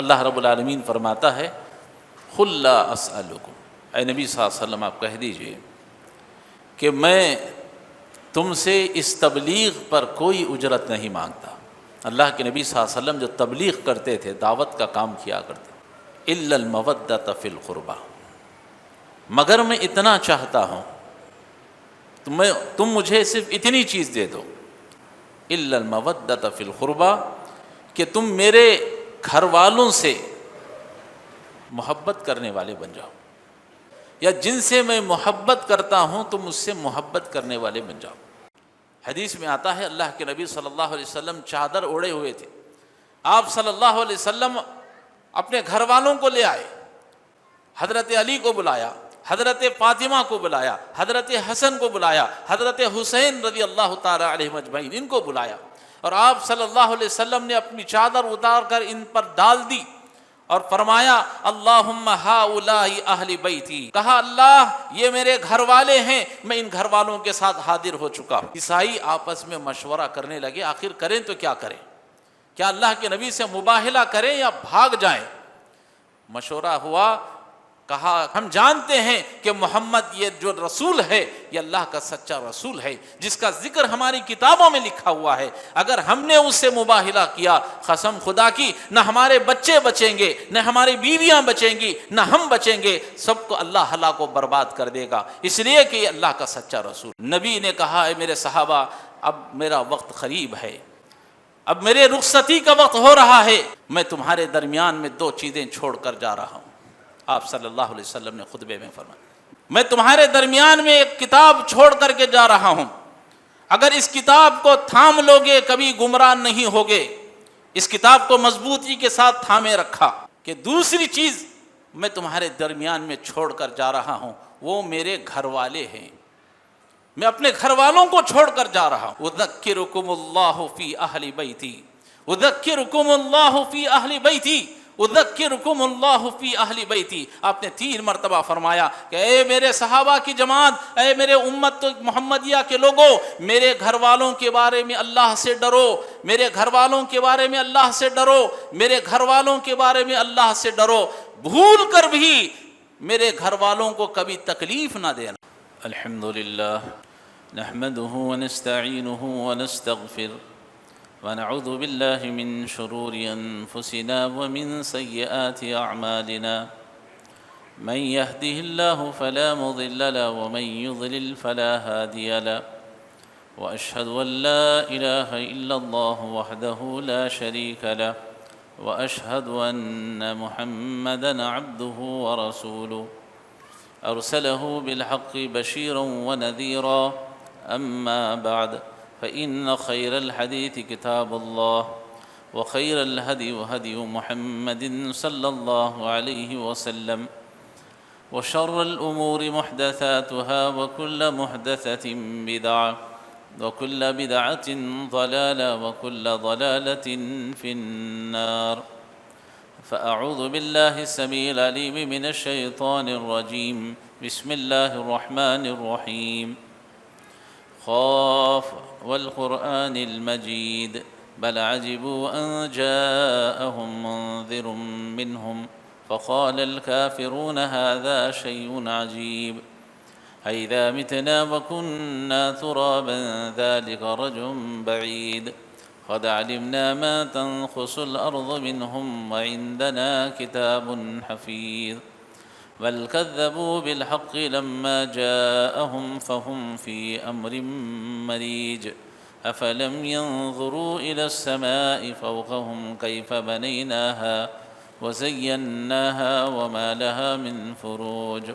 اللہ رب العالمین فرماتا ہے قل لا اسألکم، اے نبی صلی اللہ علیہ وسلم آپ کہہ دیجئے کہ میں تم سے اس تبلیغ پر کوئی اجرت نہیں مانگتا۔ اللہ کے نبی صلی اللہ علیہ وسلم جو تبلیغ کرتے تھے، دعوت کا کام کیا کرتے تھے، الا المودۃ فی القربى، مگر میں اتنا چاہتا ہوں تم مجھے صرف اتنی چیز دے دو، الا المودۃ فی القربى، کہ تم میرے گھر والوں سے محبت کرنے والے بن جاؤ، یا جن سے میں محبت کرتا ہوں تم مجھ سے محبت کرنے والے بن جاؤ۔ حدیث میں آتا ہے اللہ کے نبی صلی اللہ علیہ وسلم چادر اوڑے ہوئے تھے، آپ صلی اللہ علیہ وسلم اپنے گھر والوں کو لے آئے، حضرت علی کو بلایا، حضرت فاطمہ کو بلایا، حضرت حسن کو بلایا، حضرت حسین رضی اللہ تعالی علیہ اجمعین ان کو بلایا، اور آپ صلی اللہ علیہ وسلم نے اپنی چادر اتار کر ان پر ڈال دی اور فرمایا اللہم ہؤلاء اہل بیتی، کہا اللہ یہ میرے گھر والے ہیں، میں ان گھر والوں کے ساتھ حاضر ہو چکا ہوں۔ عیسائی آپس میں مشورہ کرنے لگے آخر کریں تو کیا کریں، کیا اللہ کے نبی سے مباہلہ کریں یا بھاگ جائیں؟ مشورہ ہوا، کہا ہم جانتے ہیں کہ محمد یہ جو رسول ہے یہ اللہ کا سچا رسول ہے جس کا ذکر ہماری کتابوں میں لکھا ہوا ہے، اگر ہم نے اس سے مباہلہ کیا قسم خدا کی نہ ہمارے بچے بچیں گے، نہ ہماری بیویاں بچیں گی، نہ ہم بچیں گے، سب کو اللہ ہلاک و برباد کر دے گا، اس لیے کہ یہ اللہ کا سچا رسول۔ نبی نے کہا اے میرے صحابہ اب میرا وقت قریب ہے، اب میرے رخصتی کا وقت ہو رہا ہے، میں تمہارے درمیان میں دو چیزیں چھوڑ کر جا رہا ہوں۔ آپ صلی اللہ علیہ وسلم نے خطبے میں فرمایا میں تمہارے درمیان میں ایک کتاب چھوڑ کر کے جا رہا ہوں، اگر اس کتاب کو تھام لوگے کبھی گمراہ نہیں ہوگے، اس کتاب کو مضبوطی کے ساتھ تھامے رکھا۔ کہ دوسری چیز میں تمہارے درمیان میں چھوڑ کر جا رہا ہوں وہ میرے گھر والے ہیں، میں اپنے گھر والوں کو چھوڑ کر جا رہا ہوں۔ اذکرکم اللہ فی اہل بیتی، اذکرکم اللہ فی اہل بیتی، اذکرکم اللہ فی اہل بیتی، آپ نے 3 مرتبہ فرمایا کہ اے میرے صحابہ کی جماعت، اے میرے امت محمدیہ کے لوگوں، میرے گھر والوں کے بارے میں اللہ سے ڈرو، میرے گھر والوں کے بارے میں اللہ سے ڈرو، میرے گھر والوں کے بارے میں اللہ سے ڈرو، بھول کر بھی میرے گھر والوں کو کبھی تکلیف نہ دینا۔ الحمدللہ نحمده ونستعینه ونستغفر ونعوذ بالله من شرور أنفسنا ومن سيئات أعمالنا، من يهده الله فلا مضل له ومن يضلل فلا هادي له، وأشهد أن لا إله إلا الله وحده لا شريك له، وأشهد أن محمدا عبده ورسوله أرسله بالحق بشيرا ونذيرا، أما بعد فإن خير الحديث كتاب الله، وخير الهدي هدي محمد صلى الله عليه وسلم، وشر الأمور محدثاتها وكل محدثة بدعة، وكل بدعة ضلالة، وكل ضلالة في النار، فأعوذ بالله السميع العليم من الشيطان الرجيم، بسم الله الرحمن الرحيم، خاف والقرآن المجيد بل عجبوا أن جاءهم منذر منهم فقال الكافرون هذا شيء عجيب أئذا متنا وكنا ترابا ذلك رجع بعيد قد علمنا ما تنقص الأرض منهم وعندنا كتاب حفيظ بل كذبوا بالحق لما جاءهم فهم في أمر مريج أفلم ينظروا إلى السماء فوقهم كيف بنيناها وزيناها وما لها من فروج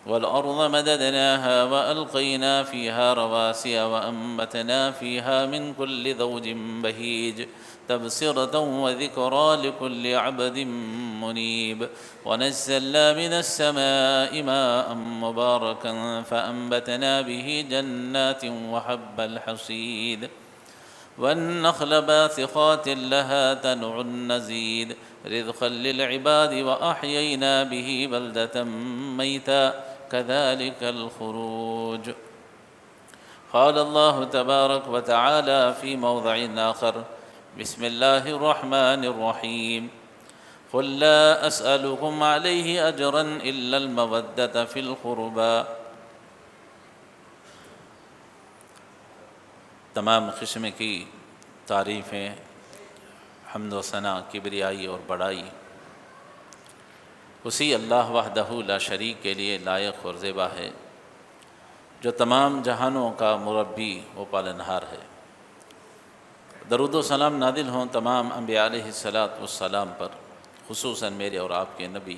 والأرض مددناها وألقينا فيها رواسي وأنبتنا فيها من كل زوج بهيج تبصرة وذكرى لكل عبد منيب ونزلنا من السماء ماء مباركا فأنبتنا به جنات وحب الحصيد والنخل باسقات لها تنع النزيد رزقا للعباد وأحيينا به بلدة ميتا كذلك الخروج قال الله تبارك وتعالى في موضع آخر بسم الله الرحمن الرحيم قل لا أسألكم عليه أجرا إلا المودة في القربى۔ تمام قسم کی تعریفیں، حمد و ثنا، کبریائی اور بڑائی اسی اللہ وحدہ لا شریک کے لیے لائق اور زیبا ہے، جو تمام جہانوں کا مربی و پالنہار ہے۔ درود و سلام نازل ہوں تمام انبیاء علیہ السلام پر، خصوصاً میرے اور آپ کے نبی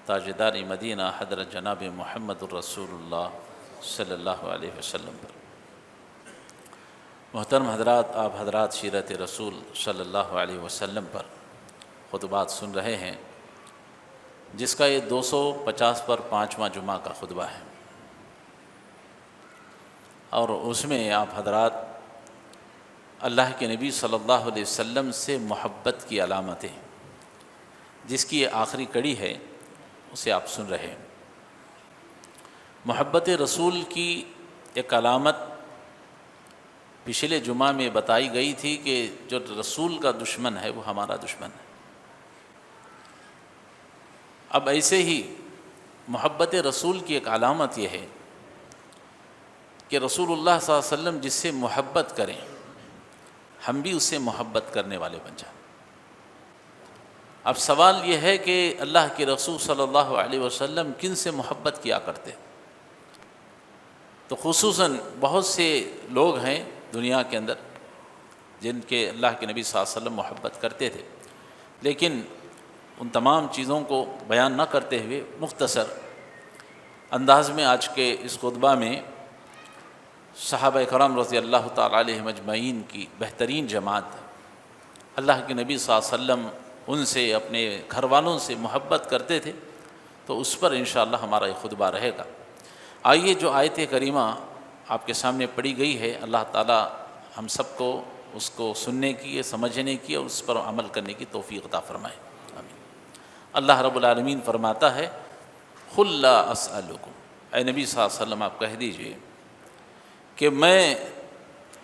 تاجدار مدینہ حضرت جناب محمد الرسول اللہ صلی اللہ علیہ وسلم پر۔ محترم حضرات، آپ حضرات سیرت رسول صلی اللہ علیہ وسلم پر خطبات سن رہے ہیں، جس کا یہ 250 پر 5واں جمعہ کا خطبہ ہے، اور اس میں آپ حضرات اللہ کے نبی صلی اللہ علیہ وسلم سے محبت کی علامتیں، جس کی یہ آخری کڑی ہے، اسے آپ سن رہے ہیں۔ محبت رسول کی ایک علامت پچھلے جمعہ میں بتائی گئی تھی کہ جو رسول کا دشمن ہے وہ ہمارا دشمن ہے۔ اب ایسے ہی محبت رسول کی ایک علامت یہ ہے کہ رسول اللہ صلی اللہ علیہ وسلم جس سے محبت کریں، ہم بھی اس سے محبت کرنے والے بن جائیں۔ اب سوال یہ ہے کہ اللہ کے رسول صلی اللہ علیہ وسلم کن سے محبت کیا کرتے؟ تو خصوصاً بہت سے لوگ ہیں دنیا کے اندر جن کے اللہ کے نبی صلی اللہ علیہ وسلم محبت کرتے تھے، لیکن ان تمام چیزوں کو بیان نہ کرتے ہوئے مختصر انداز میں آج کے اس خطبہ میں صحابہ کرام رضی اللہ تعالی علیہم اجمعین کی بہترین جماعت، اللہ کے نبی صلی اللہ علیہ وسلم ان سے، اپنے گھر والوں سے محبت کرتے تھے، تو اس پر انشاءاللہ ہمارا یہ خطبہ رہے گا۔ آئیے جو آیت کریمہ آپ کے سامنے پڑھی گئی ہے، اللہ تعالی ہم سب کو اس کو سننے کی، سمجھنے کی اور اس پر عمل کرنے کی توفیق عطا فرمائے، آمین۔ اللہ رب العالمین فرماتا ہے قل لا اسألکم، اے نبی صلی اللہ علیہ وسلم آپ کہہ دیجئے کہ میں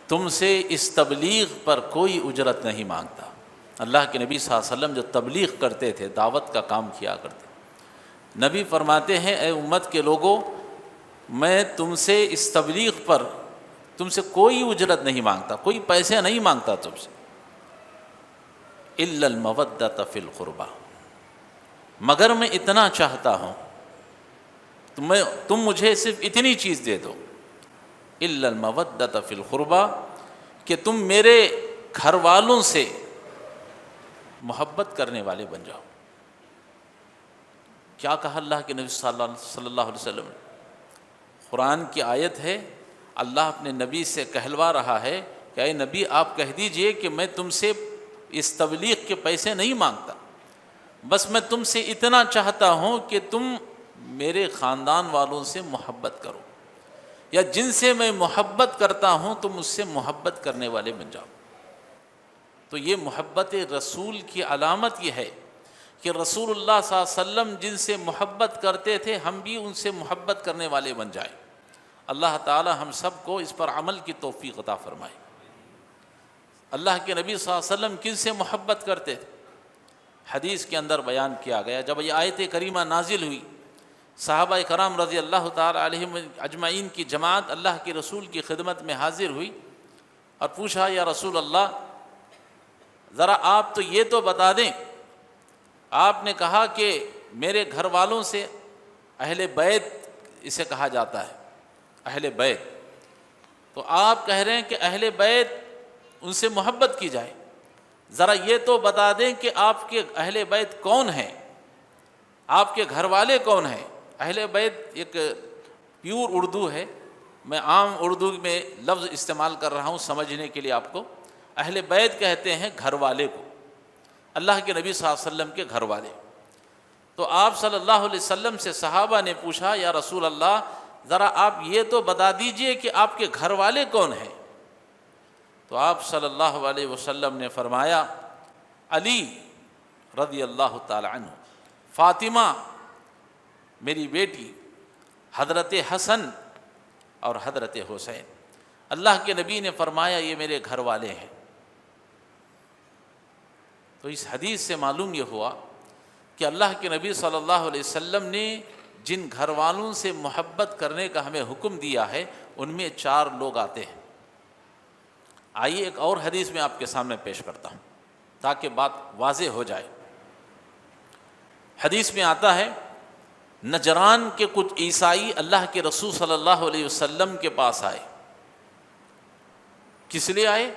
تم سے اس تبلیغ پر کوئی اجرت نہیں مانگتا۔ اللہ کے نبی صلی اللہ علیہ وسلم جو تبلیغ کرتے تھے، دعوت کا کام کیا کرتے، نبی فرماتے ہیں اے امت کے لوگوں، میں تم سے اس تبلیغ پر تم سے کوئی اجرت نہیں مانگتا، کوئی پیسے نہیں مانگتا تم سے، الا المودۃ فی القربى، مگر میں اتنا چاہتا ہوں، تم مجھے صرف اتنی چیز دے دو، الا المودۃ فی القربى، کہ تم میرے گھر والوں سے محبت کرنے والے بن جاؤ۔ کیا کہا اللہ کے نبی صلی اللہ علیہ وسلم نے؟ قرآن کی آیت ہے، اللہ اپنے نبی سے کہلوا رہا ہے کہ اے نبی آپ کہہ دیجئے کہ میں تم سے اس تبلیغ کے پیسے نہیں مانگتا، بس میں تم سے اتنا چاہتا ہوں کہ تم میرے خاندان والوں سے محبت کرو، یا جن سے میں محبت کرتا ہوں تم اس سے محبت کرنے والے بن جاؤ۔ تو یہ محبت رسول کی علامت یہ ہے کہ رسول اللہ صلی اللہ علیہ وسلم جن سے محبت کرتے تھے، ہم بھی ان سے محبت کرنے والے بن جائیں۔ اللہ تعالی ہم سب کو اس پر عمل کی توفیق عطا فرمائے۔ اللہ کے نبی صلی اللہ علیہ وسلم کن سے محبت کرتے تھے؟ حدیث کے اندر بیان کیا گیا، جب یہ آیت کریمہ نازل ہوئی، صحابہ کرام رضی اللہ تعالی علیہم اجمعین کی جماعت اللہ کے رسول کی خدمت میں حاضر ہوئی اور پوچھا یا رسول اللہ، ذرا آپ تو یہ تو بتا دیں، آپ نے کہا کہ میرے گھر والوں سے، اہل بیت اسے کہا جاتا ہے، اہل بیت، تو آپ کہہ رہے ہیں کہ اہل بیت ان سے محبت کی جائے، ذرا یہ تو بتا دیں کہ آپ کے اہل بیت کون ہیں، آپ کے گھر والے کون ہیں۔ اہل بیت ایک پیور اردو ہے، میں عام اردو میں لفظ استعمال کر رہا ہوں سمجھنے کے لیے آپ کو۔ اہل بیت کہتے ہیں گھر والے کو، اللہ کے نبی صلی اللہ علیہ وسلم کے گھر والے۔ تو آپ صلی اللہ علیہ وسلم سے صحابہ نے پوچھا یا رسول اللہ، ذرا آپ یہ تو بتا دیجئے کہ آپ کے گھر والے کون ہیں۔ تو آپ صلی اللہ علیہ وسلم نے فرمایا علی رضی اللہ تعالی عنہ، فاطمہ میری بیٹی، حضرت حسن اور حضرت حسین۔ اللہ کے نبی نے فرمایا یہ میرے گھر والے ہیں۔ تو اس حدیث سے معلوم یہ ہوا کہ اللہ کے نبی صلی اللہ علیہ وسلم نے جن گھر والوں سے محبت کرنے کا ہمیں حکم دیا ہے ان میں 4 لوگ آتے ہیں۔ آئیے ایک اور حدیث میں آپ کے سامنے پیش کرتا ہوں تاکہ بات واضح ہو جائے۔ حدیث میں آتا ہے نجران کے کچھ عیسائی اللہ کے رسول صلی اللہ علیہ وسلم کے پاس آئے۔ کس لیے آئے؟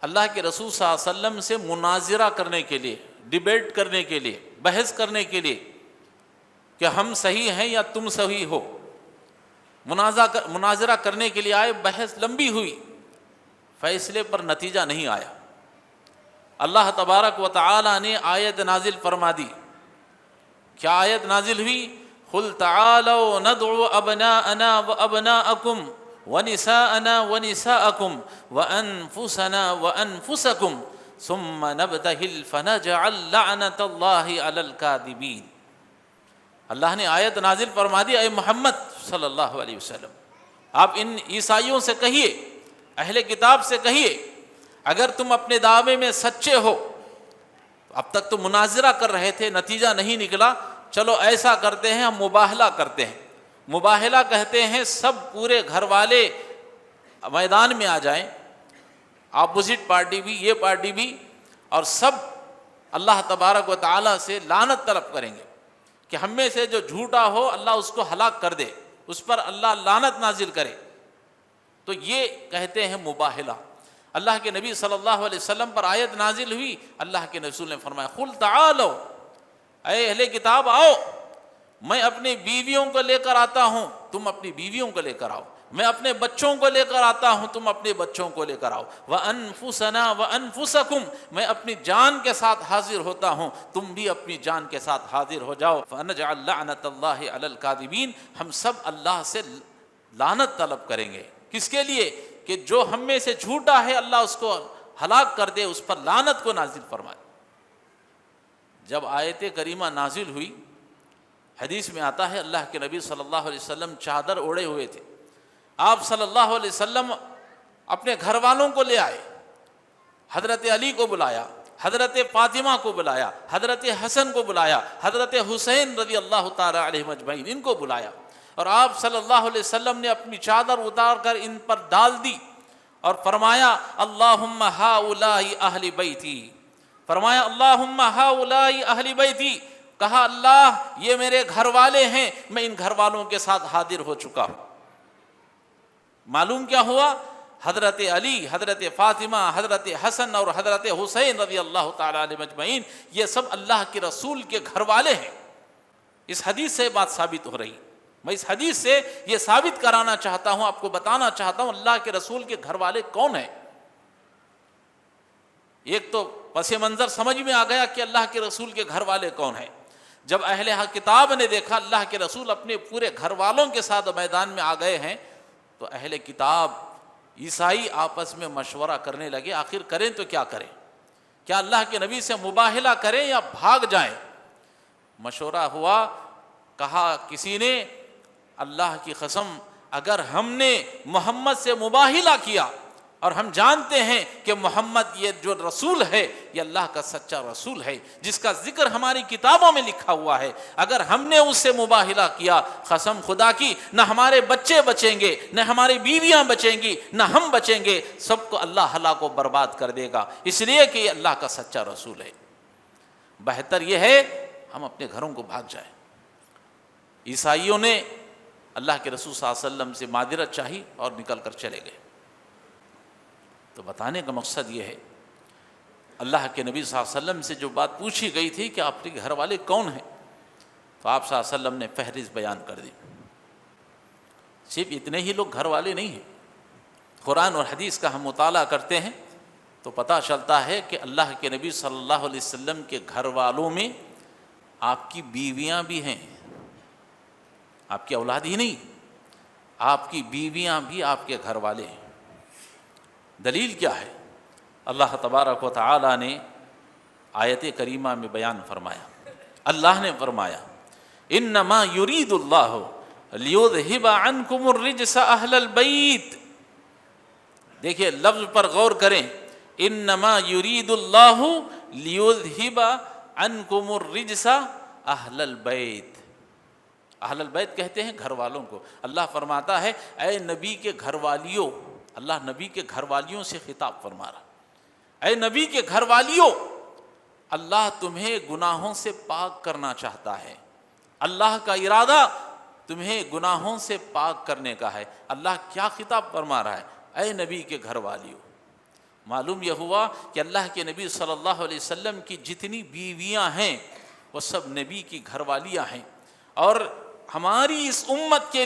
اللہ کے رسول صلی اللہ علیہ وسلم سے مناظرہ کرنے کے لیے، ڈیبیٹ کرنے کے لیے، بحث کرنے کے لیے کہ ہم صحیح ہیں یا تم صحیح ہو۔ مناظرہ کرنے کے لیے آئے، بحث لمبی ہوئی، فیصلے پر نتیجہ نہیں آیا۔ اللہ تبارک و تعالی نے آیت نازل فرما دی۔ کیا آیت نازل ہوئی؟ قل تعالوا ندعو ابناءنا وابناءکم ونساءنا ونساءکم وانفسنا وانفسکم ثم نبتہل فنجعل لعنت اللہ علی الکاذبین۔ اللہ نے آیت نازل فرما دی، اے محمد صلی اللہ علیہ وسلم آپ ان عیسائیوں سے کہیے، اہل کتاب سے کہیے، اگر تم اپنے دعوے میں سچے ہو، اب تک تو مناظرہ کر رہے تھے، نتیجہ نہیں نکلا، چلو ایسا کرتے ہیں ہم مباہلہ کرتے ہیں۔ مباہلہ کہتے ہیں سب پورے گھر والے میدان میں آ جائیں، اپوزٹ پارٹی بھی، یہ پارٹی بھی، اور سب اللہ تبارک و تعالیٰ سے لعنت طلب کریں گے کہ ہم میں سے جو جھوٹا ہو اللہ اس کو ہلاک کر دے، اس پر اللہ لعنت نازل کرے۔ تو یہ کہتے ہیں مباہلہ۔ اللہ کے نبی صلی اللہ علیہ وسلم پر آیت نازل ہوئی، اللہ کے رسول نے فرمایا قل تعالوا، اے اہل کتاب آؤ، میں اپنی بیویوں کو لے کر آتا ہوں، تم اپنی بیویوں کو لے کر آؤ، میں اپنے بچوں کو لے کر آتا ہوں، تم اپنے بچوں کو لے کر آؤ، وَأَنفُسَنَا وَأَنفُسَكُمْ، میں اپنی جان کے ساتھ حاضر ہوتا ہوں، تم بھی اپنی جان کے ساتھ حاضر ہو جاؤ، فَنَجْعَلْ لَعْنَةَ اللَّهِ عَلَى الْكَاذِبِينَ، ہم سب اللہ سے لعنت طلب کریں گے۔ کس کے لیے؟ کہ جو ہم میں سے جھوٹا ہے اللہ اس کو ہلاک کر دے، اس پر لعنت کو نازل فرمائے۔ جب آیت کریمہ نازل ہوئی، حدیث میں آتا ہے اللہ کے نبی صلی اللہ علیہ وسلم چادر اوڑے ہوئے تھے، آپ صلی اللہ علیہ وسلم اپنے گھر والوں کو لے آئے، حضرت علی کو بلایا، حضرت فاطمہ کو بلایا، حضرت حسن کو بلایا، حضرت حسین رضی اللہ تعالی علیہ اجمعین ان کو بلایا، اور آپ صلی اللہ علیہ وسلم نے اپنی چادر اتار کر ان پر ڈال دی اور فرمایا اللہم ہؤلاء اہل بیتی، فرمایا اللہم ہؤلاء اہل بیتی، کہا اللہ یہ میرے گھر والے ہیں، میں ان گھر والوں کے ساتھ حاضر ہو چکا ہوں۔ معلوم کیا ہوا؟ حضرت علی، حضرت فاطمہ، حضرت حسن اور حضرت حسین رضی اللہ تعالی علیہ مجمعین یہ سب اللہ کے رسول کے گھر والے ہیں۔ اس حدیث سے بات ثابت ہو رہی، میں اس حدیث سے یہ ثابت کرانا چاہتا ہوں، آپ کو بتانا چاہتا ہوں اللہ کے رسول کے گھر والے کون ہیں۔ ایک تو پس منظر سمجھ میں آ گیا کہ اللہ کے رسول کے گھر والے کون ہیں۔ جب اہل کتاب نے دیکھا اللہ کے رسول اپنے پورے گھر والوں کے ساتھ میدان میں آ گئے ہیں، تو اہل کتاب عیسائی آپس میں مشورہ کرنے لگے آخر کریں تو کیا کریں، کیا اللہ کے نبی سے مباہلہ کریں یا بھاگ جائیں۔ مشورہ ہوا، کہا کسی نے اللہ کی قسم اگر ہم نے محمد سے مباہلہ کیا اور ہم جانتے ہیں کہ محمد یہ جو رسول ہے یہ اللہ کا سچا رسول ہے جس کا ذکر ہماری کتابوں میں لکھا ہوا ہے، اگر ہم نے اس سے مباہلہ کیا قسم خدا کی نہ ہمارے بچے بچیں گے، نہ ہماری بیویاں بچیں گی، نہ ہم بچیں گے، سب کو اللہ ہلاک و برباد کر دے گا، اس لیے کہ یہ اللہ کا سچا رسول ہے۔ بہتر یہ ہے ہم اپنے گھروں کو بھاگ جائیں۔ عیسائیوں نے اللہ کے رسول صلی اللہ علیہ وسلم سے معذرت چاہی اور نکل کر چلے گئے۔ تو بتانے کا مقصد یہ ہے اللہ کے نبی صلی اللہ علیہ وسلم سے جو بات پوچھی گئی تھی کہ آپ کے گھر والے کون ہیں، تو آپ صلی اللہ علیہ وسلم نے فہرست بیان کر دی۔ صرف اتنے ہی لوگ گھر والے نہیں ہیں، قرآن اور حدیث کا ہم مطالعہ کرتے ہیں تو پتہ چلتا ہے کہ اللہ کے نبی صلی اللہ علیہ وسلم کے گھر والوں میں آپ کی بیویاں بھی ہیں، آپ کی اولاد ہی نہیں، آپ کی بیویاں بھی آپ کے گھر والے ہیں۔ دلیل کیا ہے؟ اللہ تبارک و تعالی نے آیت کریمہ میں بیان فرمایا، اللہ نے فرمایا انما یرید اللہ لیذہب عنکم الرجس اہل البیت۔ دیکھیے لفظ پر غور کریں، انما یرید اللہ لیذہب عنکم الرجس اہل البیت. اہل البیت کہتے ہیں گھر والوں کو. اللہ فرماتا ہے اے نبی کے گھر والیوں، اللہ نبی کے گھر والیوں سے خطاب فرما رہا، اے نبی کے گھر والیوں، اللہ تمہیں گناہوں سے پاک کرنا چاہتا ہے. اللہ کا ارادہ تمہیں گناہوں سے پاک کرنے کا ہے. اللہ کیا خطاب فرما رہا ہے؟ اے نبی کے گھر والیوں. معلوم یہ ہوا کہ اللہ کے نبی صلی اللہ علیہ وسلم کی جتنی بیویاں ہیں وہ سب نبی کی گھر والیاں ہیں. اور ہماری اس امت کے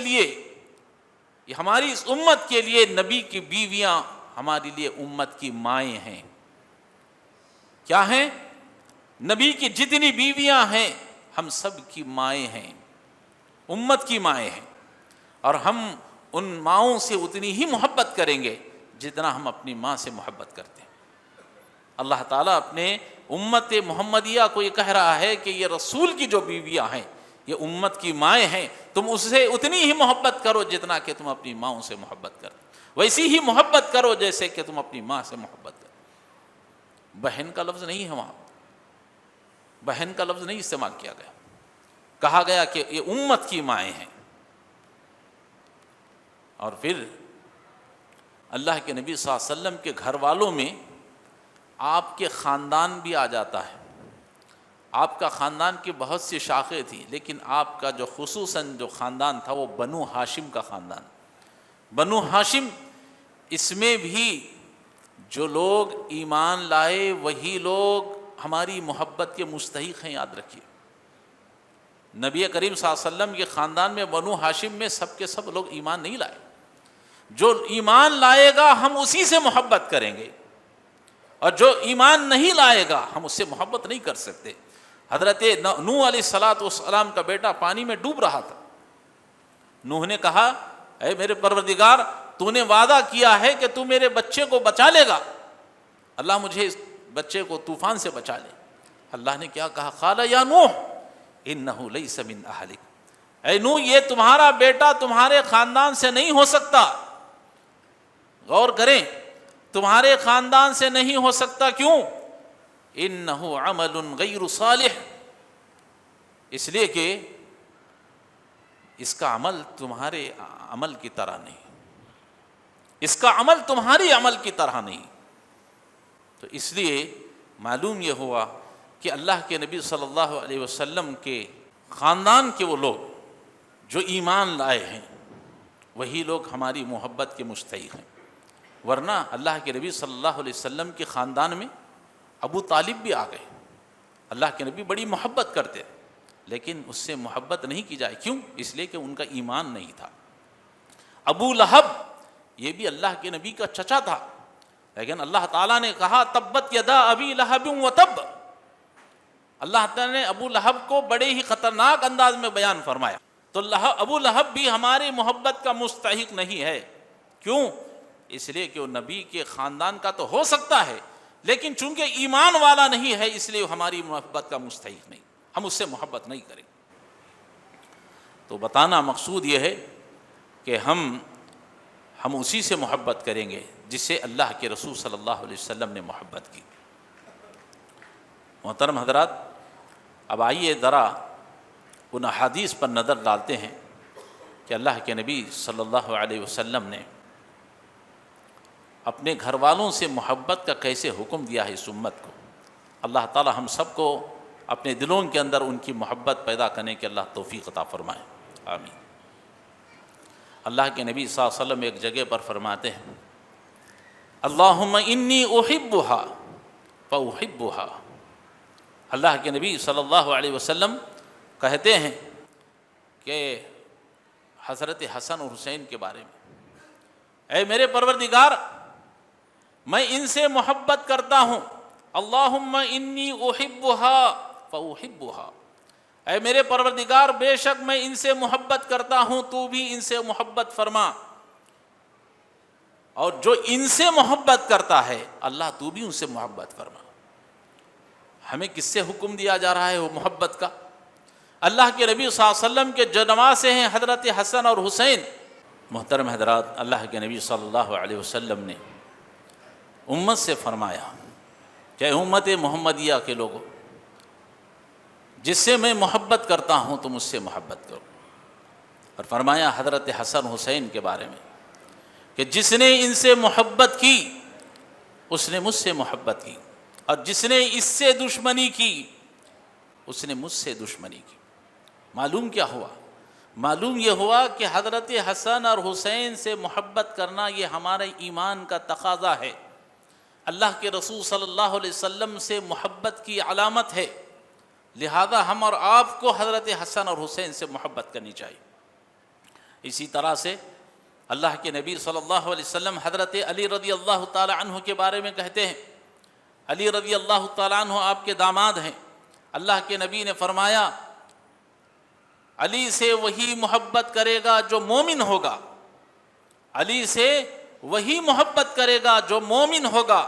لیے نبی کی بیویاں ہمارے لیے امت کی مائیں ہیں. کیا ہیں؟ نبی کی جتنی بیویاں ہیں ہم سب کی مائیں ہیں، امت کی مائیں ہیں. اور ہم ان ماؤں سے اتنی ہی محبت کریں گے جتنا ہم اپنی ماں سے محبت کرتے ہیں. اللہ تعالیٰ اپنے امت محمدیہ کو یہ کہہ رہا ہے کہ یہ رسول کی جو بیویاں ہیں یہ امت کی مائیں ہیں، تم اس سے اتنی ہی محبت کرو جتنا کہ تم اپنی ماؤں سے محبت کرو، ویسی ہی محبت کرو جیسے کہ تم اپنی ماں سے محبت کرو. بہن کا لفظ نہیں ہے وہاں، بہن کا لفظ نہیں استعمال کیا گیا، کہا گیا کہ یہ امت کی مائیں ہیں. اور پھر اللہ کے نبی صلی اللہ علیہ وسلم کے گھر والوں میں آپ کے خاندان بھی آ جاتا ہے. آپ کا خاندان کی بہت سی شاخیں تھیں، لیکن آپ کا جو خصوصاً جو خاندان تھا وہ بنو ہاشم کا خاندان. بنو ہاشم، اس میں بھی جو لوگ ایمان لائے وہی لوگ ہماری محبت کے مستحق ہیں. یاد رکھیے، نبی کریم صلی اللہ علیہ وسلم کے خاندان میں بنو ہاشم میں سب کے سب لوگ ایمان نہیں لائے. جو ایمان لائے گا ہم اسی سے محبت کریں گے، اور جو ایمان نہیں لائے گا ہم اس سے محبت نہیں کر سکتے. حضرت نوح علیہ السلام کا بیٹا پانی میں ڈوب رہا تھا. نوح نے کہا اے میرے پروردگار، تو نے وعدہ کیا ہے کہ تو میرے بچے کو بچا لے گا، اللہ مجھے اس بچے کو طوفان سے بچا لے. اللہ نے کیا کہا؟ قال یا نوح انہ لیس من اہلک. اے نوح، یہ تمہارا بیٹا تمہارے خاندان سے نہیں ہو سکتا. غور کریں، تمہارے خاندان سے نہیں ہو سکتا. کیوں؟ انہ عمل غیر صالح، اس لیے کہ اس کا عمل تمہارے عمل کی طرح نہیں، اس کا عمل تمہاری عمل کی طرح نہیں. تو اس لیے معلوم یہ ہوا کہ اللہ کے نبی صلی اللہ علیہ وسلم کے خاندان کے وہ لوگ جو ایمان لائے ہیں وہی لوگ ہماری محبت کے مستحق ہیں. ورنہ اللہ کے نبی صلی اللہ علیہ وسلم کے خاندان میں ابو طالب بھی آ گئے. اللہ کے نبی بڑی محبت کرتے لیکن اس سے محبت نہیں کی جائے. کیوں؟ اس لیے کہ ان کا ایمان نہیں تھا. ابو لہب یہ بھی اللہ کے نبی کا چچا تھا، لیکن اللہ تعالیٰ نے کہا تبت یدا ابی لہب وتب. اللہ تعالیٰ نے ابو لہب کو بڑے ہی خطرناک انداز میں بیان فرمایا. تو ابو لہب بھی ہماری محبت کا مستحق نہیں ہے. کیوں؟ اس لیے کہ وہ نبی کے خاندان کا تو ہو سکتا ہے، لیکن چونکہ ایمان والا نہیں ہے اس لیے ہماری محبت کا مستحق نہیں، ہم اس سے محبت نہیں کریں. تو بتانا مقصود یہ ہے کہ ہم اسی سے محبت کریں گے جس سے اللہ کے رسول صلی اللہ علیہ وسلم نے محبت کی. محترم حضرات، اب آئیے ذرا ان احادیث پر نظر ڈالتے ہیں کہ اللہ کے نبی صلی اللہ علیہ وسلم نے اپنے گھر والوں سے محبت کا کیسے حکم دیا ہے اس امت کو. اللہ تعالی ہم سب کو اپنے دلوں کے اندر ان کی محبت پیدا کرنے کے اللہ توفیق عطا فرمائے. آمین. اللہ کے نبی صلی اللہ علیہ وسلم ایک جگہ پر فرماتے ہیں اللہم انی احبها فاحبها. اللہ کے نبی صلی اللہ علیہ وسلم کہتے ہیں کہ حضرت حسن اور حسین کے بارے میں، اے میرے پروردگار میں ان سے محبت کرتا ہوں. اللہم انی احبها فاحبها. اے میرے پروردگار بے شک میں ان سے محبت کرتا ہوں، تو بھی ان سے محبت فرما. اور جو ان سے محبت کرتا ہے اللہ تو بھی ان سے محبت فرما. ہمیں کس سے حکم دیا جا رہا ہے وہ محبت کا؟ اللہ کے نبی صلی اللہ علیہ وسلم کے جو نواسے ہیں حضرت حسن اور حسین. محترم حضرات، اللہ کے نبی صلی اللہ علیہ وسلم نے امت سے فرمایا کہ امت محمدیہ کے لوگوں، جس سے میں محبت کرتا ہوں تم اس سے محبت کرو۔ اور فرمایا حضرت حسن حسین کے بارے میں کہ جس نے ان سے محبت کی اس نے مجھ سے محبت کی، اور جس نے اس سے دشمنی کی اس نے مجھ سے دشمنی کی۔ معلوم کیا ہوا؟ معلوم یہ ہوا کہ حضرت حسن اور حسین سے محبت کرنا یہ ہمارے ایمان کا تقاضا ہے، اللہ کے رسول صلی اللہ علیہ وسلم سے محبت کی علامت ہے، لہذا ہم اور آپ کو حضرت حسن اور حسین سے محبت کرنی چاہیے۔ اسی طرح سے اللہ کے نبی صلی اللہ علیہ وسلم حضرت علی رضی اللہ تعالی عنہ کے بارے میں کہتے ہیں، علی رضی اللہ تعالی عنہ آپ کے داماد ہیں، اللہ کے نبی نے فرمایا علی سے وہی محبت کرے گا جو مومن ہوگا، علی سے وہی محبت کرے گا جو مومن ہوگا،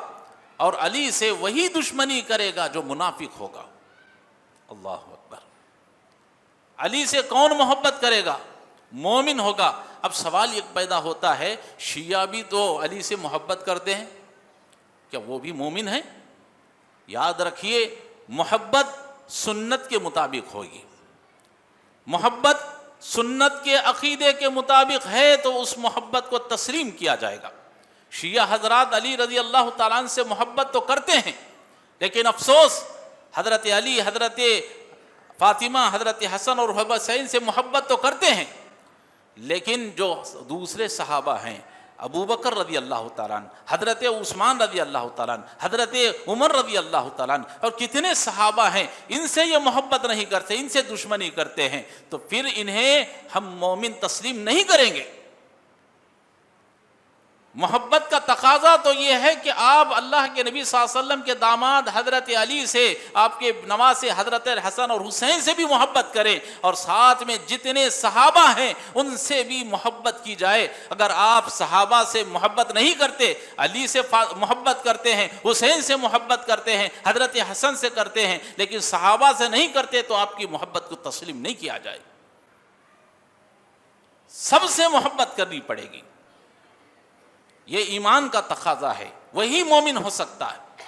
اور علی سے وہی دشمنی کرے گا جو منافق ہوگا۔ اللہ اکبر! علی سے کون محبت کرے گا؟ مومن ہوگا۔ اب سوال یہ پیدا ہوتا ہے، شیعہ بھی تو علی سے محبت کرتے ہیں، کیا وہ بھی مومن ہیں؟ یاد رکھیے، محبت سنت کے مطابق ہوگی، محبت سنت کے عقیدے کے مطابق ہے تو اس محبت کو تسلیم کیا جائے گا۔ شیعہ حضرات علی رضی اللہ تعالیٰ عنہ سے محبت تو کرتے ہیں، لیکن افسوس حضرت علی، حضرت فاطمہ، حضرت حسن اور حسین سے محبت تو کرتے ہیں، لیکن جو دوسرے صحابہ ہیں، ابو بکر رضی اللہ تعالیٰ عنہ، حضرت عثمان رضی اللہ تعالیٰ عنہ، حضرت عمر رضی اللہ تعالیٰ عنہ، اور کتنے صحابہ ہیں، ان سے یہ محبت نہیں کرتے، ان سے دشمنی کرتے ہیں، تو پھر انہیں ہم مومن تسلیم نہیں کریں گے۔ محبت کا تقاضا تو یہ ہے کہ آپ اللہ کے نبی صلی اللہ علیہ وسلم کے داماد حضرت علی سے، آپ کے نواسے حضرت حسن اور حسین سے بھی محبت کریں، اور ساتھ میں جتنے صحابہ ہیں ان سے بھی محبت کی جائے۔ اگر آپ صحابہ سے محبت نہیں کرتے، علی سے محبت کرتے ہیں، حسین سے محبت کرتے ہیں، حضرت حسن سے کرتے ہیں، لیکن صحابہ سے نہیں کرتے، تو آپ کی محبت کو تسلیم نہیں کیا جائے۔ سب سے محبت کرنی پڑے گی، یہ ایمان کا تقاضا ہے، وہی مومن ہو سکتا ہے۔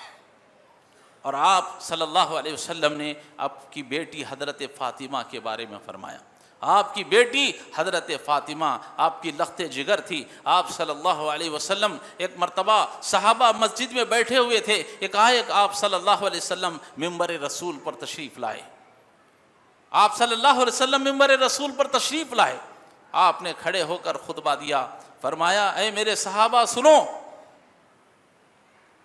اور آپ صلی اللہ علیہ وسلم نے آپ کی بیٹی حضرت فاطمہ کے بارے میں فرمایا، آپ کی بیٹی حضرت فاطمہ آپ کی لخت جگر تھی۔ آپ صلی اللہ علیہ وسلم ایک مرتبہ صحابہ مسجد میں بیٹھے ہوئے تھے، ایک آپ صلی اللہ علیہ وسلم منبر رسول پر تشریف لائے، آپ صلی اللہ علیہ وسلم منبر رسول پر تشریف لائے، آپ نے کھڑے ہو کر خطبہ دیا، فرمایا اے میرے صحابہ سنو،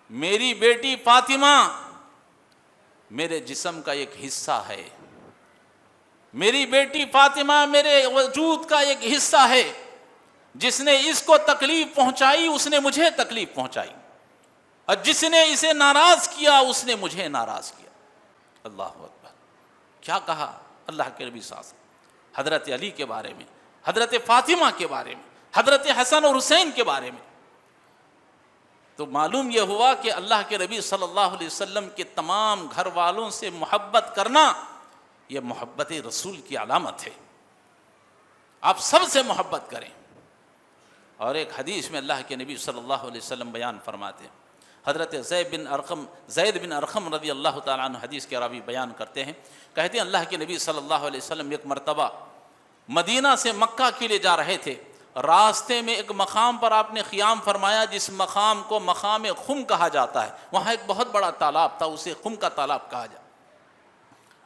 میری بیٹی فاطمہ میرے جسم کا ایک حصہ ہے، میری بیٹی فاطمہ میرے وجود کا ایک حصہ ہے، جس نے اس کو تکلیف پہنچائی اس نے مجھے تکلیف پہنچائی، اور جس نے اسے ناراض کیا اس نے مجھے ناراض کیا۔ اللہ اکبر! کیا کہا اللہ کے نبی صلی اللہ علیہ وسلم حضرت علی کے بارے میں، حضرت فاطمہ کے بارے میں، حضرت حسن اور حسین کے بارے میں؟ تو معلوم یہ ہوا کہ اللہ کے نبی صلی اللہ علیہ وسلم کے تمام گھر والوں سے محبت کرنا یہ محبت رسول کی علامت ہے۔ آپ سب سے محبت کریں۔ اور ایک حدیث میں اللہ کے نبی صلی اللہ علیہ وسلم بیان فرماتے ہیں، حضرت زید بن ارقم رضی اللہ تعالیٰ عنہ حدیث کے راوی بیان کرتے ہیں، کہتے ہیں اللہ کے نبی صلی اللہ علیہ وسلم ایک مرتبہ مدینہ سے مکہ کے لیے جا رہے تھے، راستے میں ایک مقام پر آپ نے قیام فرمایا جس مقام کو مقام خم کہا جاتا ہے، وہاں ایک بہت بڑا تالاب تھا، اسے خم کا تالاب کہا جاتا۔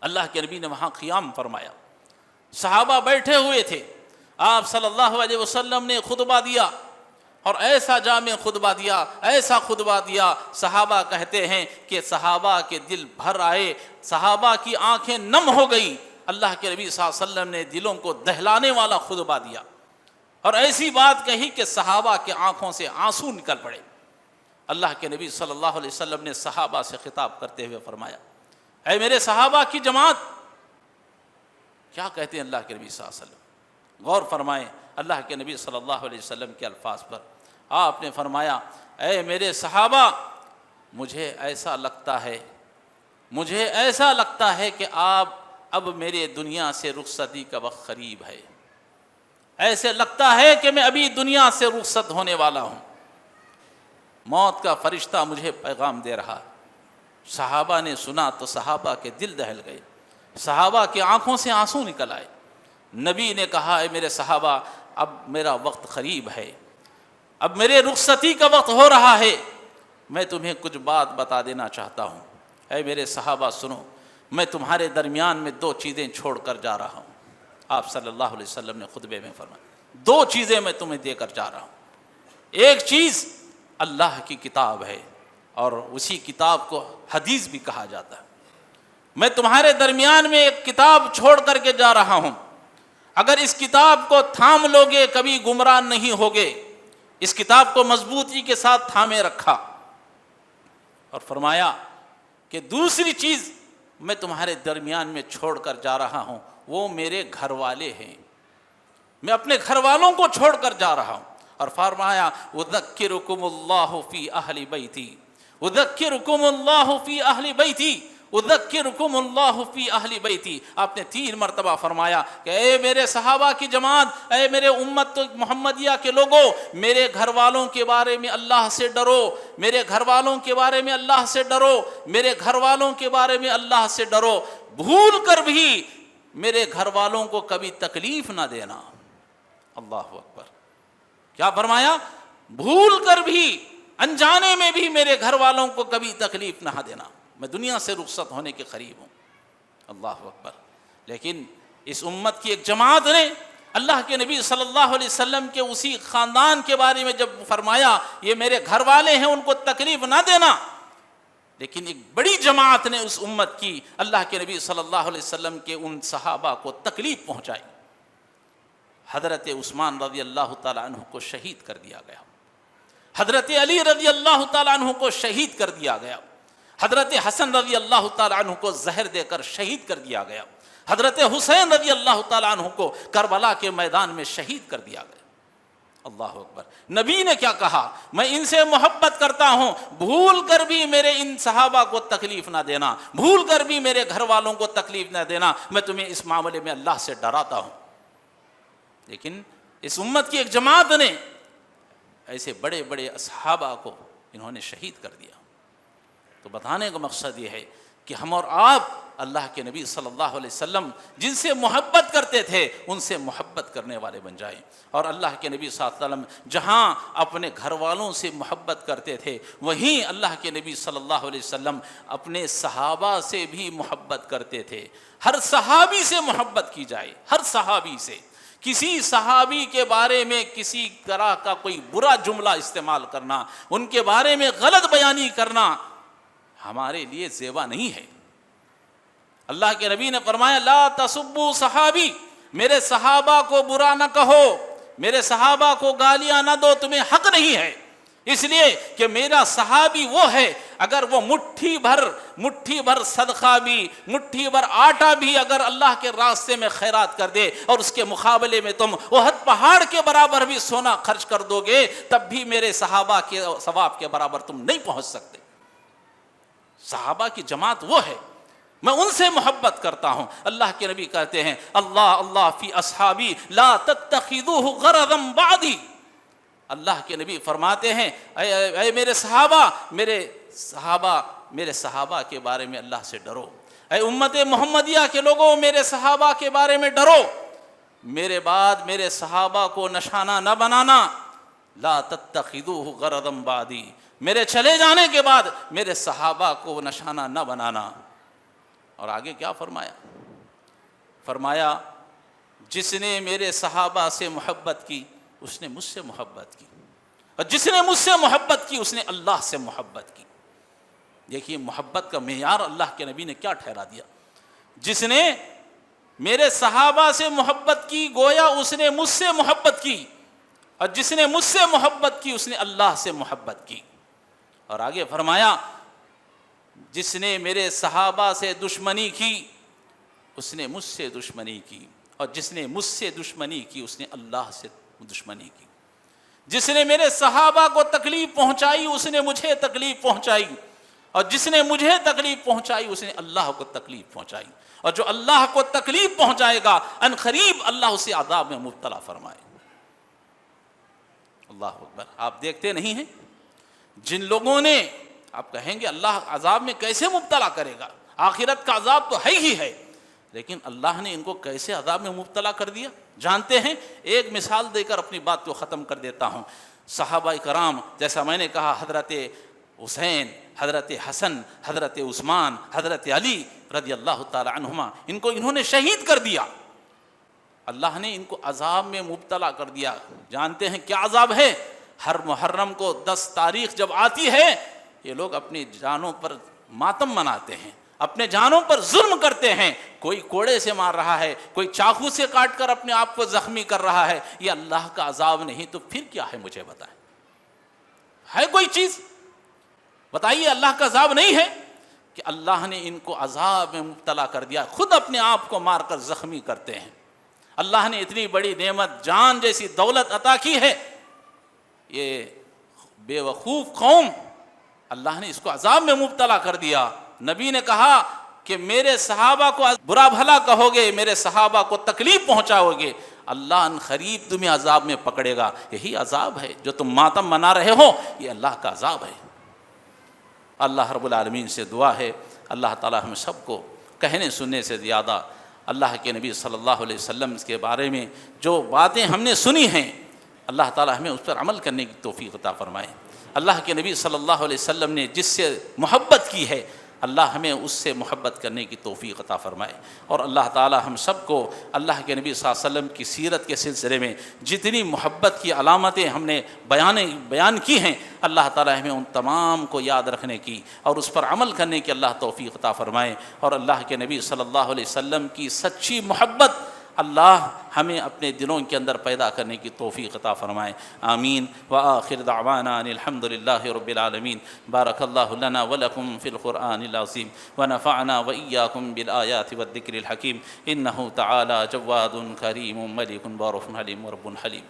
اللہ کے نبی نے وہاں قیام فرمایا، صحابہ بیٹھے ہوئے تھے، آپ صلی اللہ علیہ وسلم نے خطبہ دیا، اور ایسا جامع خطبہ دیا، ایسا خطبہ دیا، صحابہ کہتے ہیں کہ صحابہ کے دل بھر آئے، صحابہ کی آنکھیں نم ہو گئی۔ اللہ کے نبی صلی اللہ علیہ وسلم نے دلوں کو دہلانے والا خطبہ دیا، اور ایسی بات کہی کہ صحابہ کے آنکھوں سے آنسو نکل پڑے۔ اللہ کے نبی صلی اللہ علیہ وسلم نے صحابہ سے خطاب کرتے ہوئے فرمایا، اے میرے صحابہ کی جماعت، کیا کہتے ہیں اللہ کے نبی صلی اللہ علیہ وسلم؟ غور فرمائیں اللہ کے نبی صلی اللہ علیہ وسلم کے الفاظ پر۔ آپ نے فرمایا، اے میرے صحابہ، مجھے ایسا لگتا ہے کہ آپ اب میرے دنیا سے رخصتی کا وقت قریب ہے، ایسے لگتا ہے کہ میں ابھی دنیا سے رخصت ہونے والا ہوں، موت کا فرشتہ مجھے پیغام دے رہا۔ صحابہ نے سنا تو صحابہ کے دل دہل گئے، صحابہ کی آنکھوں سے آنسو نکل آئے. نبی نے کہا اے میرے صحابہ اب میرا وقت قریب ہے, اب میرے رخصتی کا وقت ہو رہا ہے, میں تمہیں کچھ بات بتا دینا چاہتا ہوں. اے میرے صحابہ سنو, میں تمہارے درمیان میں 2 چیزیں چھوڑ کر جا رہا ہوں. آپ صلی اللہ علیہ وسلم نے خطبے میں فرمایا 2 چیزیں میں تمہیں دے کر جا رہا ہوں. ایک چیز اللہ کی کتاب ہے اور اسی کتاب کو حدیث بھی کہا جاتا ہے. میں تمہارے درمیان میں ایک کتاب چھوڑ کر کے جا رہا ہوں, اگر اس کتاب کو تھام لوگے کبھی گمراہ نہیں ہوگے. اس کتاب کو مضبوطی کے ساتھ تھامے رکھا اور فرمایا کہ دوسری چیز میں تمہارے درمیان میں چھوڑ کر جا رہا ہوں, وہ میرے گھر والے ہیں. میں اپنے گھر والوں کو چھوڑ کر جا رہا ہوں. اور فرمایا اذکرکم اللہ فی اہل بیتی, اذکرکم اللہ فی اہل بیتی, اذکرکم اللہ فی اہل بیتی. آپ نے 3 مرتبہ فرمایا کہ اے میرے صحابہ کی جماعت, اے میرے امت محمدیہ کے لوگوں, میرے گھر والوں کے بارے میں اللہ سے ڈرو, میرے گھر والوں کے بارے میں اللہ سے ڈرو, میرے گھر والوں کے بارے میں اللہ سے ڈرو. بھول کر بھی میرے گھر والوں کو کبھی تکلیف نہ دینا. اللہ اکبر. کیا فرمایا؟ بھول کر بھی, انجانے میں بھی میرے گھر والوں کو کبھی تکلیف نہ دینا. میں دنیا سے رخصت ہونے کے قریب ہوں. اللہ اکبر. لیکن اس امت کی ایک جماعت نے اللہ کے نبی صلی اللہ علیہ وسلم کے اسی خاندان کے بارے میں جب فرمایا یہ میرے گھر والے ہیں, ان کو تکلیف نہ دینا, لیکن ایک بڑی جماعت نے اس امت کی اللہ کے نبی صلی اللہ علیہ وسلم کے ان صحابہ کو تکلیف پہنچائی. حضرت عثمان رضی اللہ تعالیٰ عنہ کو شہید کر دیا گیا, حضرت علی رضی اللہ تعالیٰ عنہ کو شہید کر دیا گیا, حضرت حسن رضی اللہ تعالیٰ عنہ کو زہر دے کر شہید کر دیا گیا, حضرت حسین رضی اللہ تعالیٰ عنہ کو کربلا کے میدان میں شہید کر دیا گیا. اللہ اکبر. نبی نے کیا کہا؟ میں ان سے محبت کرتا ہوں, بھول کر بھی میرے ان صحابہ کو تکلیف نہ دینا, بھول کر بھی میرے گھر والوں کو تکلیف نہ دینا, میں تمہیں اس معاملے میں اللہ سے ڈراتا ہوں. لیکن اس امت کی ایک جماعت نے ایسے بڑے بڑے صحابہ کو انہوں نے شہید کر دیا. تو بتانے کا مقصد یہ ہے کہ ہم اور آپ اللہ کے نبی صلی اللہ علیہ وسلم جن سے محبت کرتے تھے ان سے محبت کرنے والے بن جائیں. اور اللہ کے نبی صلی اللہ علیہ وسلم جہاں اپنے گھر والوں سے محبت کرتے تھے, وہیں اللہ کے نبی صلی اللہ علیہ وسلم اپنے صحابہ سے بھی محبت کرتے تھے. ہر صحابی سے محبت کی جائے, ہر صحابی سے. کسی صحابی کے بارے میں کسی طرح کا کوئی برا جملہ استعمال کرنا, ان کے بارے میں غلط بیانی کرنا ہمارے لیے زیبا نہیں ہے. اللہ کے نبی نے فرمایا لا تسبوا صحابی, میرے صحابہ کو برا نہ کہو, میرے صحابہ کو گالیاں نہ دو, تمہیں حق نہیں ہے. اس لیے کہ میرا صحابی وہ ہے اگر وہ مٹھی بھر صدقہ بھی, مٹھی بھر آٹا بھی اگر اللہ کے راستے میں خیرات کر دے اور اس کے مقابلے میں تم احد پہاڑ کے برابر بھی سونا خرچ کر دو گے, تب بھی میرے صحابہ کے ثواب کے برابر تم نہیں پہنچ سکتے. صحابہ کی جماعت وہ ہے, میں ان سے محبت کرتا ہوں. اللہ کے نبی کہتے ہیں اللہ اللہ فی اصحابی لا تتخذوه غرضا بعدی. اللہ کے نبی فرماتے ہیں اے میرے صحابہ کے بارے میں اللہ سے ڈرو. اے امت محمدیہ کے لوگوں, میرے صحابہ کے بارے میں ڈرو, میرے بعد میرے صحابہ کو نشانہ نہ بنانا. لا تتخذوه غرضا بعدی, میرے چلے جانے کے بعد میرے صحابہ کو نشانہ نہ بنانا. اور آگے کیا فرمایا جس نے میرے صحابہ سے محبت کی اس نے مجھ سے محبت کی, اور جس نے مجھ سے محبت کی اس نے اللہ سے محبت کی. دیکھیے محبت کا معیار اللہ کے نبی نے کیا ٹھہرا دیا. جس نے میرے صحابہ سے محبت کی گویا اس نے مجھ سے محبت کی, اور جس نے مجھ سے محبت کی اس نے اللہ سے محبت کی. اور آگے فرمایا جس نے میرے صحابہ سے دشمنی کی اس نے مجھ سے دشمنی کی, اور جس نے مجھ سے دشمنی کی اس نے اللہ سے دشمنی کی. جس نے میرے صحابہ کو تکلیف پہنچائی اس نے مجھے تکلیف پہنچائی, اور جس نے مجھے تکلیف پہنچائی اس نے اللہ کو تکلیف پہنچائی. اور جو اللہ کو تکلیف پہنچائے گا ان قریب اللہ اسے عذاب میں مبتلا فرمائے. اللہ اکبر. آپ دیکھتے نہیں ہیں جن لوگوں نے, آپ کہیں گے اللہ عذاب میں کیسے مبتلا کرے گا, آخرت کا عذاب تو ہے ہی ہے, لیکن اللہ نے ان کو کیسے عذاب میں مبتلا کر دیا جانتے ہیں؟ ایک مثال دے کر اپنی بات کو ختم کر دیتا ہوں۔ صحابہ کرام، جیسا میں نے کہا، حضرت حسین، حضرت حسن، حضرت عثمان، حضرت علی رضی اللہ تعالی عنہما، ان کو انہوں نے شہید کر دیا۔ اللہ نے ان کو عذاب میں مبتلا کر دیا۔ جانتے ہیں کیا عذاب ہے؟ ہر محرم کو 10 تاریخ جب آتی ہے، یہ لوگ اپنی جانوں پر ماتم مناتے ہیں، اپنے جانوں پر ظلم کرتے ہیں۔ کوئی کوڑے سے مار رہا ہے، کوئی چاقو سے کاٹ کر اپنے آپ کو زخمی کر رہا ہے۔ یہ اللہ کا عذاب نہیں تو پھر کیا ہے؟ مجھے بتائیں، ہے کوئی چیز؟ بتائیے، اللہ کا عذاب نہیں ہے کہ اللہ نے ان کو عذاب میں مبتلا کر دیا، خود اپنے آپ کو مار کر زخمی کرتے ہیں۔ اللہ نے اتنی بڑی نعمت، جان جیسی دولت عطا کی ہے، یہ بے وقوف قوم، اللہ نے اس کو عذاب میں مبتلا کر دیا۔ نبی نے کہا کہ میرے صحابہ کو برا بھلا کہو گے، میرے صحابہ کو تکلیف پہنچاؤ گے، اللہ ان قریب تمہیں عذاب میں پکڑے گا۔ یہی عذاب ہے جو تم ماتم منا رہے ہو، یہ اللہ کا عذاب ہے۔ اللہ رب العالمین سے دعا ہے، اللہ تعالی ہم سب کو کہنے سننے سے زیادہ اللہ کے نبی صلی اللہ علیہ وسلم کے بارے میں جو باتیں ہم نے سنی ہیں، اللہ تعالی ہمیں اس پر عمل کرنے کی توفیق عطا فرمائے۔ اللہ کے نبی صلی اللہ علیہ وسلم نے جس سے محبت کی ہے، اللہ ہمیں اس سے محبت کرنے کی توفیق عطا فرمائے۔ اور اللہ تعالی ہم سب کو اللہ کے نبی صلی اللہ علیہ وسلم کی سیرت کے سلسلے میں جتنی محبت کی علامتیں ہم نے بیان کی ہیں، اللہ تعالی ہمیں ان تمام کو یاد رکھنے کی اور اس پر عمل کرنے کی اللہ توفیق عطا فرمائے۔ اور اللہ کے نبی صلی اللہ علیہ وسلم کی سچی محبت اللہ ہمیں اپنے دلوں کے اندر پیدا کرنے کی توفیق عطا فرمائے۔ آمین۔ وآخر دعوانا ان الحمد للہ رب العالمین۔ بارک اللہ لنا ولکم فی القرآن العظیم ونفعنا وإیاکم بالآیات والذکر الحکیم، انہ تعالی جواد کریم ملک بار حلیم ورب حلیم۔